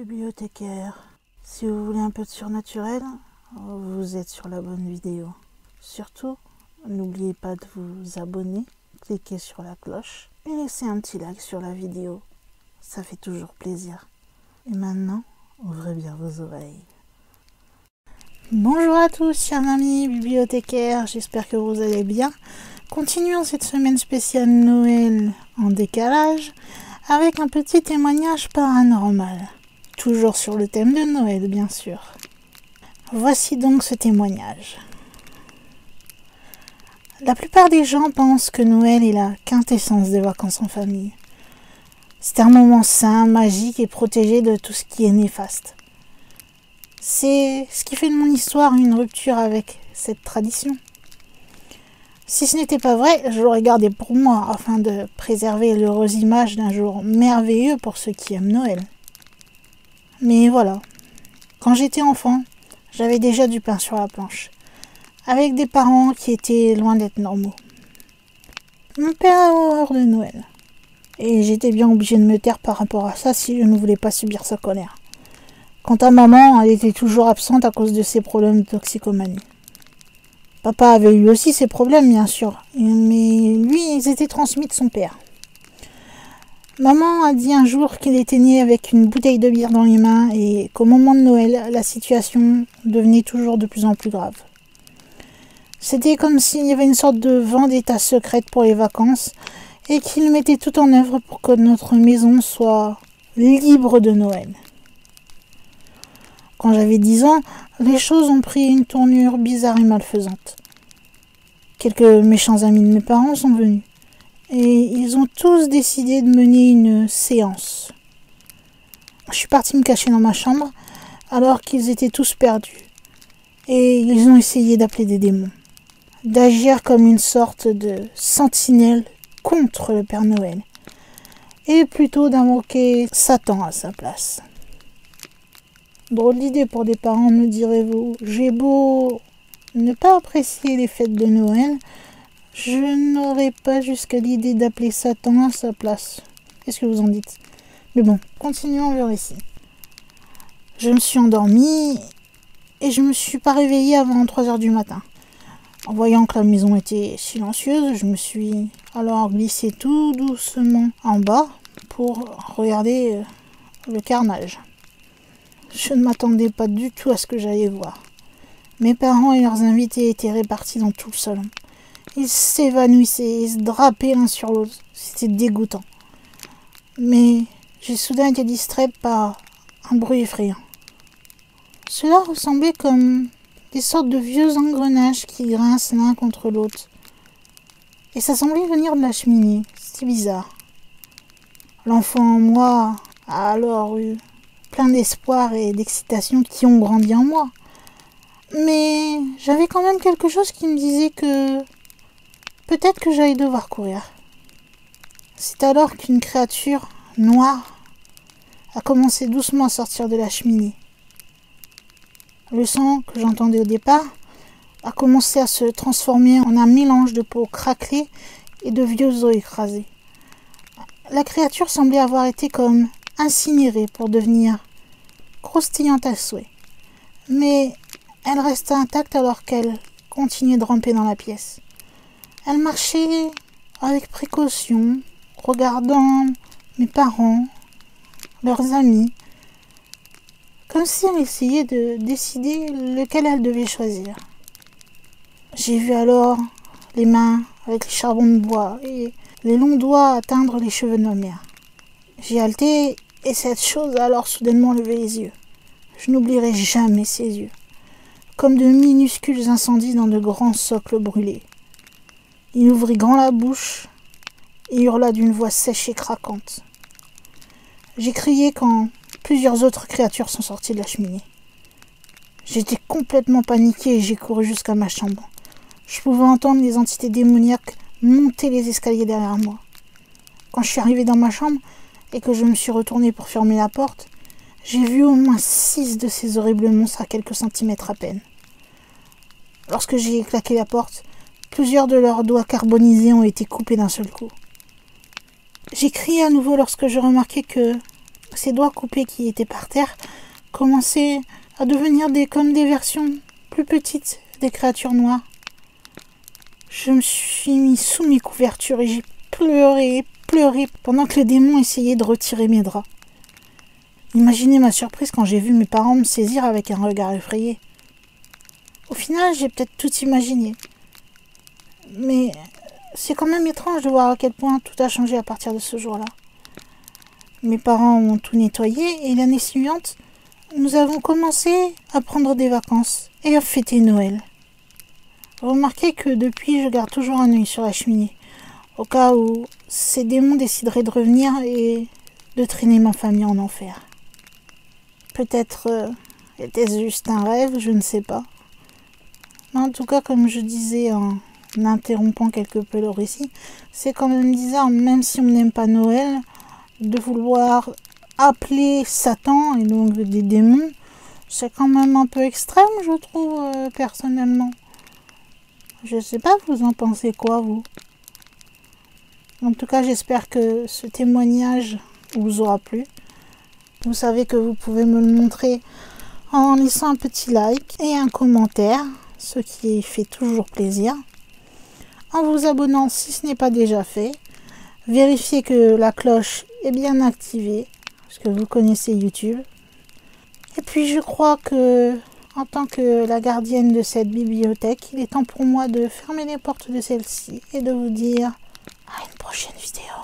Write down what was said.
Bibliothécaire, si vous voulez un peu de surnaturel, vous êtes sur la bonne vidéo. Surtout, n'oubliez pas de vous abonner, cliquez sur la cloche et laissez un petit like sur la vidéo. Ça fait toujours plaisir. Et maintenant, ouvrez bien vos oreilles. Bonjour à tous, chers amis bibliothécaires, j'espère que vous allez bien. Continuons cette semaine spéciale Noël en décalage avec un petit témoignage paranormal. Toujours sur le thème de Noël, bien sûr. Voici donc ce témoignage. La plupart des gens pensent que Noël est la quintessence des vacances en famille. C'est un moment sain, magique et protégé de tout ce qui est néfaste. C'est ce qui fait de mon histoire une rupture avec cette tradition. Si ce n'était pas vrai, je l'aurais gardé pour moi afin de préserver l'heureuse image d'un jour merveilleux pour ceux qui aiment Noël. Mais voilà, quand j'étais enfant, j'avais déjà du pain sur la planche, avec des parents qui étaient loin d'être normaux. Mon père a horreur de Noël, et j'étais bien obligée de me taire par rapport à ça si je ne voulais pas subir sa colère. Quant à maman, elle était toujours absente à cause de ses problèmes de toxicomanie. Papa avait eu aussi ses problèmes, bien sûr, mais lui, ils étaient transmis de son père. Maman a dit un jour qu'il était né avec une bouteille de bière dans les mains et qu'au moment de Noël, la situation devenait toujours de plus en plus grave. C'était comme s'il y avait une sorte de vendetta secrète pour les vacances et qu'il mettait tout en œuvre pour que notre maison soit libre de Noël. Quand j'avais 10 ans, les choses ont pris une tournure bizarre et malfaisante. Quelques méchants amis de mes parents sont venus. Et ils ont tous décidé de mener une séance. Je suis partie me cacher dans ma chambre alors qu'ils étaient tous perdus. Et ils ont essayé d'appeler des démons. D'agir comme une sorte de sentinelle contre le Père Noël. Et plutôt d'invoquer Satan à sa place. Drôle d'idée pour des parents, me direz-vous. J'ai beau ne pas apprécier les fêtes de Noël, je n'aurais pas jusqu'à l'idée d'appeler Satan à sa place. Qu'est-ce que vous en dites? Mais bon, continuons le récit. Je me suis endormie et je me suis pas réveillée avant 3h du matin. En voyant que la maison était silencieuse, je me suis alors glissée tout doucement en bas pour regarder le carnage. Je ne m'attendais pas du tout à ce que j'allais voir. Mes parents et leurs invités étaient répartis dans tout le salon. Ils s'évanouissaient et se drapaient l'un sur l'autre. C'était dégoûtant. Mais j'ai soudain été distraite par un bruit effrayant. Cela ressemblait comme des sortes de vieux engrenages qui grincent l'un contre l'autre. Et ça semblait venir de la cheminée. C'était bizarre. L'enfant en moi a alors eu plein d'espoir et d'excitation qui ont grandi en moi. Mais j'avais quand même quelque chose qui me disait que peut-être que j'allais devoir courir. C'est alors qu'une créature noire a commencé doucement à sortir de la cheminée. Le sang que j'entendais au départ a commencé à se transformer en un mélange de peau craquelée et de vieux os écrasés. La créature semblait avoir été comme incinérée pour devenir croustillante à souhait. Mais elle restait intacte alors qu'elle continuait de ramper dans la pièce. Elle marchait avec précaution, regardant mes parents, leurs amis, comme si elle essayait de décider lequel elle devait choisir. J'ai vu alors les mains avec les charbons de bois et les longs doigts atteindre les cheveux de ma mère. J'ai haleté et cette chose a alors soudainement levé les yeux. Je n'oublierai jamais ses yeux, comme de minuscules incendies dans de grands socles brûlés. Il ouvrit grand la bouche et hurla d'une voix sèche et craquante. J'ai crié quand plusieurs autres créatures sont sorties de la cheminée. J'étais complètement paniquée et j'ai couru jusqu'à ma chambre. Je pouvais entendre les entités démoniaques monter les escaliers derrière moi. Quand je suis arrivée dans ma chambre et que je me suis retournée pour fermer la porte, j'ai vu au moins 6 de ces horribles monstres à quelques centimètres à peine. Lorsque j'ai claqué la porte, plusieurs de leurs doigts carbonisés ont été coupés d'un seul coup. J'ai crié à nouveau lorsque je remarquai que Ses doigts coupés qui étaient par terre commençaient à devenir comme des versions plus petites des créatures noires. Je me suis mis sous mes couvertures et j'ai pleuré pendant que le démon essayait de retirer mes draps. Imaginez ma surprise quand j'ai vu mes parents me saisir avec un regard effrayé. Au final, j'ai peut-être tout imaginé. Mais c'est quand même étrange de voir à quel point tout a changé à partir de ce jour-là. Mes parents ont tout nettoyé et l'année suivante, nous avons commencé à prendre des vacances et à fêter Noël. Remarquez que depuis, je garde toujours un œil sur la cheminée, au cas où ces démons décideraient de revenir et de traîner ma famille en enfer. Peut-être était-ce juste un rêve, je ne sais pas. Mais en tout cas, comme je disais en interrompant quelque peu le récit, c'est quand même bizarre, même si on n'aime pas Noël, de vouloir appeler Satan et donc des démons. C'est quand même un peu extrême, je trouve, personnellement. Je sais pas, vous en pensez quoi, vous? En tout cas, j'espère que ce témoignage vous aura plu. Vous savez que vous pouvez me le montrer en laissant un petit like et un commentaire, ce qui fait toujours plaisir. En vous abonnant si ce n'est pas déjà fait. Vérifiez que la cloche est bien activée, parce que vous connaissez YouTube. Et puis je crois que, en tant que la gardienne de cette bibliothèque, il est temps pour moi de fermer les portes de celle-ci et de vous dire à une prochaine vidéo.